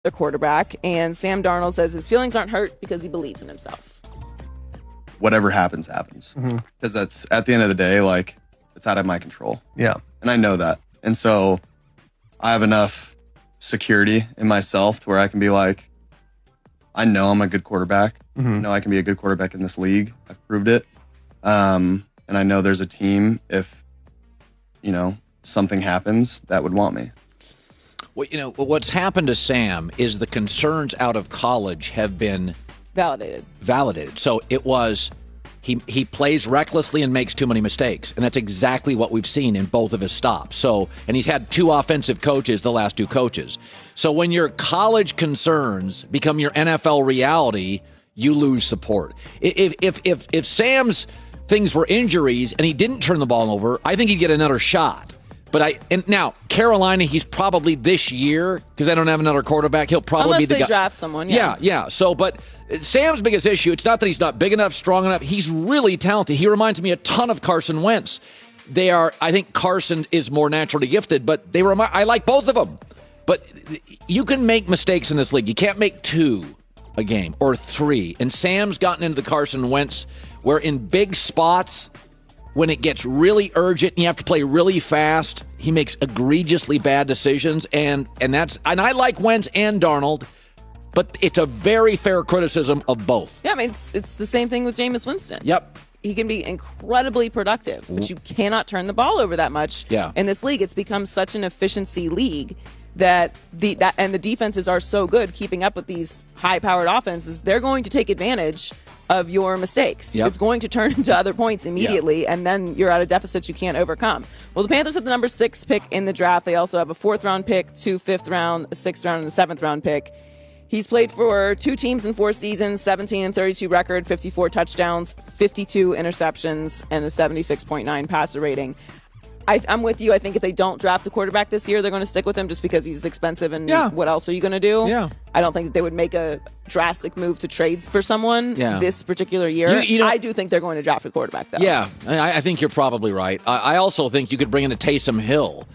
their quarterback, and Sam Darnold says his feelings aren't hurt because he believes in himself. Whatever happens, happens. Because that's, at the end of the day, like, it's out of my control. Yeah. And I know that. And so I have enough security in myself to where I can be like, I know I'm a good quarterback. I know I can be a good quarterback in this league. I've proved it. And I know there's a team, if, something happens, that would want me. Well, what's happened to Sam is the concerns out of college have been validated. So it was he plays recklessly and makes too many mistakes, and that's exactly what we've seen in both of his stops. And he's had two offensive coaches, the last two coaches. So when your college concerns become your NFL reality, you lose support. If Sam's things were injuries and he didn't turn the ball over, I think he'd get another shot. And now Carolina, he's probably this year, because they don't have another quarterback, he'll probably be the guy. Unless they draft someone, yeah. So, but Sam's biggest issue, it's not that he's not big enough, strong enough. He's really talented. He reminds me a ton of Carson Wentz. I think Carson is more naturally gifted, but I like both of them. But you can make mistakes in this league. You can't make two a game or three. And Sam's gotten into the Carson Wentz, where in big spots, when it gets really urgent and you have to play really fast, he makes egregiously bad decisions, and I like Wentz and Darnold, but it's a very fair criticism of both. Yeah, I mean, it's the same thing with Jameis Winston. Yep. He can be incredibly productive, but you cannot turn the ball over that much. Yeah. In this league, it's become such an efficiency league that the defenses are so good keeping up with these high-powered offenses, they're going to take advantage of your mistakes. Yep. It's going to turn into other points immediately, and then you're at a deficit you can't overcome. Well, the Panthers have the number 6 pick in the draft. They also have a 4th-round pick, 2 5th-round, a 6th-round, and a 7th-round pick. He's played for 2 teams in 4 seasons, 17-32 record, 54 touchdowns, 52 interceptions, and a 76.9 passer rating. I'm with you. I think if they don't draft a quarterback this year, they're going to stick with him just because he's expensive, and what else are you going to do? Yeah. I don't think that they would make a drastic move to trade for someone this particular year. I do think they're going to draft a quarterback, though. Yeah, I think you're probably right. I also think you could bring in a Taysom Hill.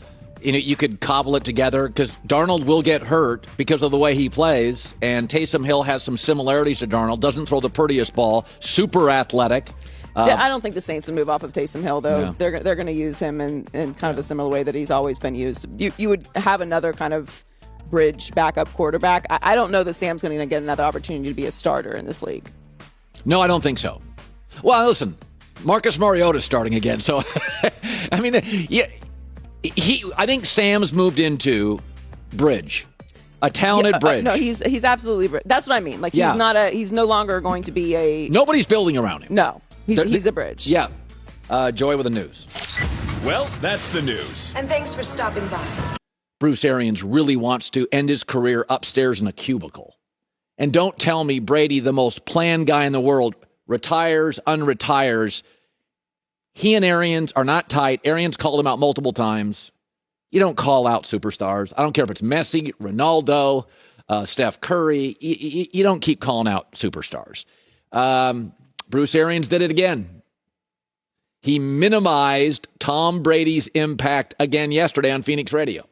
You could cobble it together, because Darnold will get hurt because of the way he plays, and Taysom Hill has some similarities to Darnold, doesn't throw the prettiest ball, super athletic. I don't think the Saints would move off of Taysom Hill, though. Yeah. They're going to use him in kind of a similar way that he's always been used. You would have another kind of bridge backup quarterback. I don't know that Sam's going to get another opportunity to be a starter in this league. No, I don't think so. Well, listen, Marcus Mariota's starting again, so I mean, I think Sam's moved into bridge. A talented bridge. No, he's absolutely. That's what I mean. Like he's no longer going to be a. Nobody's building around him. No, he's a bridge. Yeah. Joy with the news. Well, that's the news. And thanks for stopping by. Bruce Arians really wants to end his career upstairs in a cubicle. And don't tell me Brady, the most planned guy in the world, retires, unretires. He and Arians are not tight. Arians called him out multiple times. You don't call out superstars. I don't care if it's Messi, Ronaldo, Steph Curry. You don't keep calling out superstars. Bruce Arians did it again. He minimized Tom Brady's impact again yesterday on Phoenix Radio.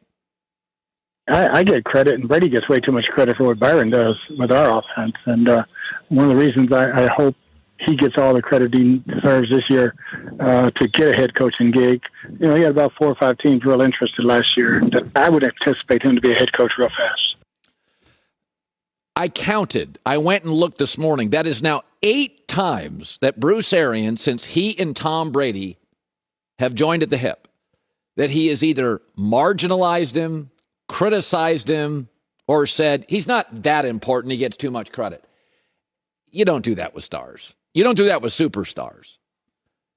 I get credit, and Brady gets way too much credit for what Byron does with our offense. And one of the reasons I hope he gets all the credit he deserves this year to get a head coaching gig. He had about 4 or 5 teams real interested last year. I would anticipate him to be a head coach real fast. I counted. I went and looked this morning. That is now 8 times that Bruce Arians, since he and Tom Brady have joined at the hip, that he has either marginalized him, criticized him, or said he's not that important, he gets too much credit. You don't do that with stars. You don't do that with superstars.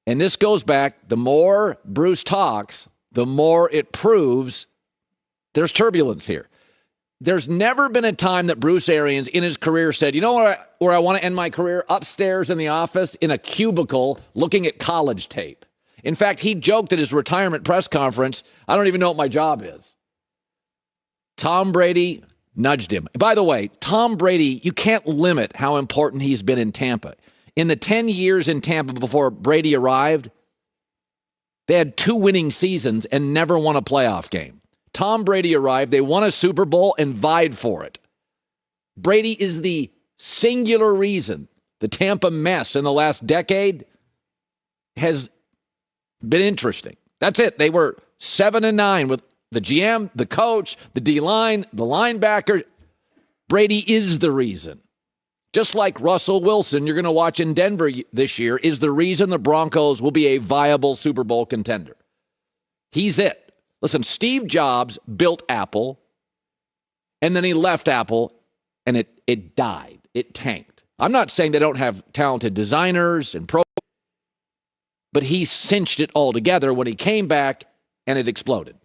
And this goes back, the more Bruce talks, the more it proves there's turbulence here. There's never been a time that Bruce Arians in his career said, you know where I want to end my career? Upstairs in the office in a cubicle looking at college tape. In fact, he joked at his retirement press conference, I don't even know what my job is. Tom Brady nudged him. By the way, Tom Brady, you can't limit how important he's been in Tampa. In the 10 years in Tampa before Brady arrived, they had 2 winning seasons and never won a playoff game. Tom Brady arrived, they won a Super Bowl and vied for it. Brady is the singular reason the Tampa mess in the last decade has been interesting. That's it. They were 7-9 with the GM, the coach, the D-line, the linebacker. Brady is the reason. Just like Russell Wilson, you're going to watch in Denver this year, is the reason the Broncos will be a viable Super Bowl contender. He's it. Listen, Steve Jobs built Apple, and then he left Apple, and it died. It tanked. I'm not saying they don't have talented designers and but he cinched it all together when he came back, and it exploded.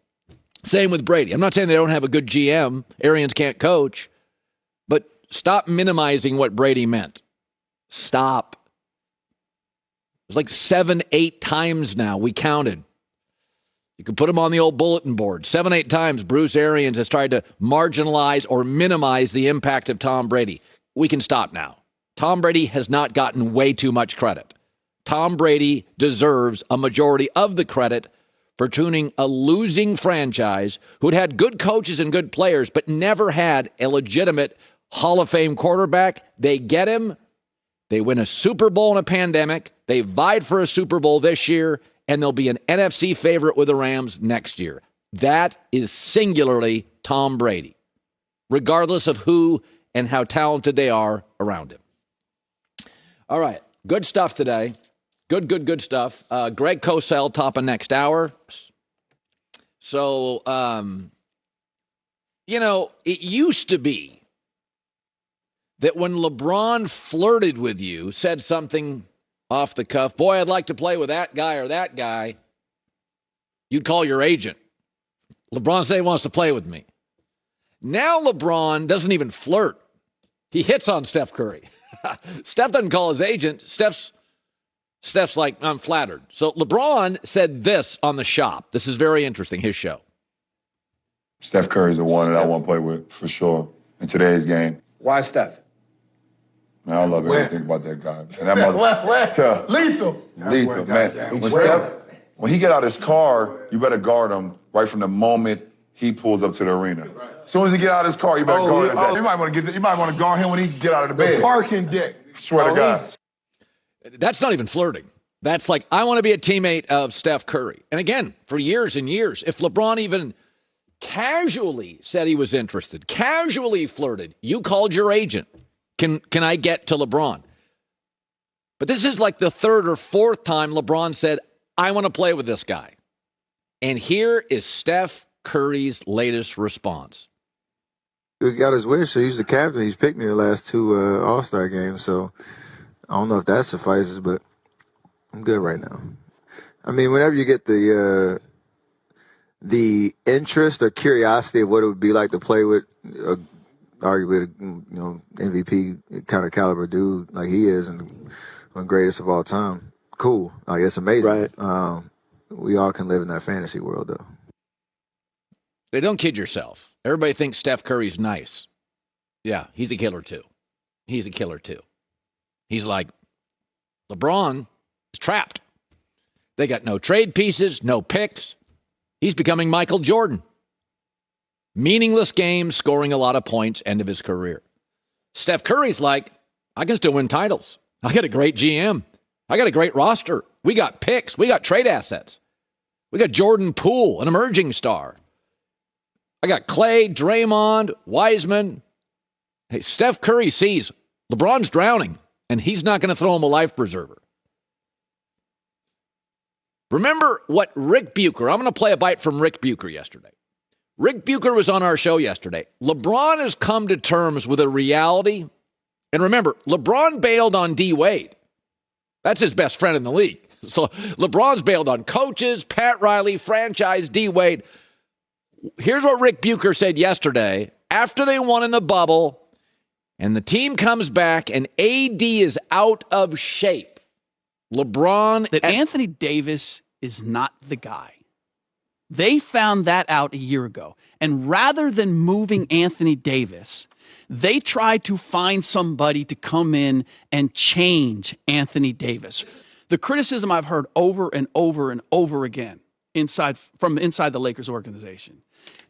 Same with Brady. I'm not saying they don't have a good GM. Arians can't coach. But stop minimizing what Brady meant. Stop. It was like 7, 8 times now. We counted. You can put them on the old bulletin board. 7, 8 times Bruce Arians has tried to marginalize or minimize the impact of Tom Brady. We can stop now. Tom Brady has not gotten way too much credit. Tom Brady deserves a majority of the credit for tuning a losing franchise who'd had good coaches and good players, but never had a legitimate Hall of Fame quarterback. They get him. They win a Super Bowl in a pandemic. They vied for a Super Bowl this year, and they'll be an NFC favorite with the Rams next year. That is singularly Tom Brady, regardless of who and how talented they are around him. All right, good stuff today. Good stuff. Greg Cosell, top of next hour. So, it used to be that when LeBron flirted with you, said something off the cuff, boy, I'd like to play with that guy or that guy, you'd call your agent. LeBron said he wants to play with me. Now LeBron doesn't even flirt. He hits on Steph Curry. Steph doesn't call his agent. Steph's like, I'm flattered. So LeBron said this on The Shop. This is very interesting, his show. Steph Curry's the one that I want to play with, for sure, in today's game. Why Steph? Man, I love everything about that guy. And that mother, Lethal, man. When he get out his car, you better guard him right from the moment he pulls up to the arena. As soon as he get out of his car, you better guard his ass. You might want to guard him when he get out of the bed. The parking deck. Swear to God. That's not even flirting. That's like, I want to be a teammate of Steph Curry. And again, for years and years, if LeBron even casually said he was interested, casually flirted, you called your agent. Can I get to LeBron? But this is like the 3rd or 4th time LeBron said, I want to play with this guy. And here is Steph Curry's latest response. He got his wish, so he's the captain. He's picked me the last 2 All-Star games, so I don't know if that suffices, but I'm good right now. I mean, whenever you get the interest or curiosity of what it would be like to play with, arguably, MVP kind of caliber dude like he is, and one greatest of all time, cool. Like, it's amazing. Right. We all can live in that fantasy world, though. They don't kid yourself. Everybody thinks Steph Curry's nice. Yeah, he's a killer too. He's like, LeBron is trapped. They got no trade pieces, no picks. He's becoming Michael Jordan. Meaningless games, scoring a lot of points, end of his career. Steph Curry's like, I can still win titles. I got a great GM. I got a great roster. We got picks. We got trade assets. We got Jordan Poole, an emerging star. I got Clay, Draymond, Wiseman. Hey, Steph Curry sees LeBron's drowning, and he's not going to throw him a life preserver. Remember what Rick Bucher, I'm going to play a bite from Rick Bucher yesterday. Rick Bucher was on our show yesterday. LeBron has come to terms with a reality. And remember, LeBron bailed on D. Wade. That's his best friend in the league. So LeBron's bailed on coaches, Pat Riley, franchise, D. Wade. Here's what Rick Bucher said yesterday after they won in the bubble and the team comes back and AD is out of shape. LeBron... That Anthony Davis is not the guy. They found that out a year ago. And rather than moving Anthony Davis, they tried to find somebody to come in and change Anthony Davis. The criticism I've heard over and over and over again from inside the Lakers organization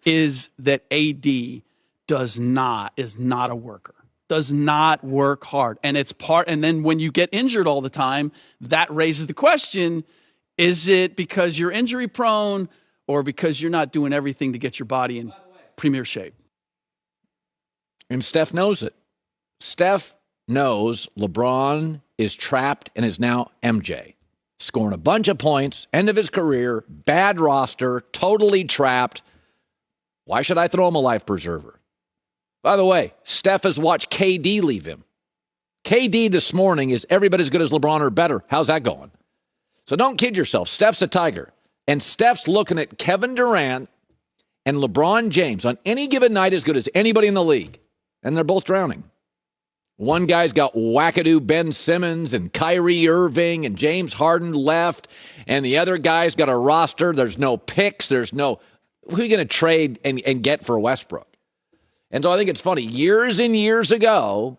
is that AD is not a worker. does not work hard. And and then when you get injured all the time, that raises the question, is it because you're injury prone or because you're not doing everything to get your body in premier shape? And Steph knows it. Steph knows LeBron is trapped and is now MJ. Scoring a bunch of points, end of his career, bad roster, totally trapped. Why should I throw him a life preserver? By the way, Steph has watched KD leave him. KD this morning is every bit as good as LeBron or better. How's that going? So don't kid yourself. Steph's a Tiger. And Steph's looking at Kevin Durant and LeBron James on any given night as good as anybody in the league. And they're both drowning. One guy's got wackadoo Ben Simmons and Kyrie Irving and James Harden left. And the other guy's got a roster. There's no picks. There's no... Who are you going to trade and get for Westbrook? And so I think it's funny. Years and years ago,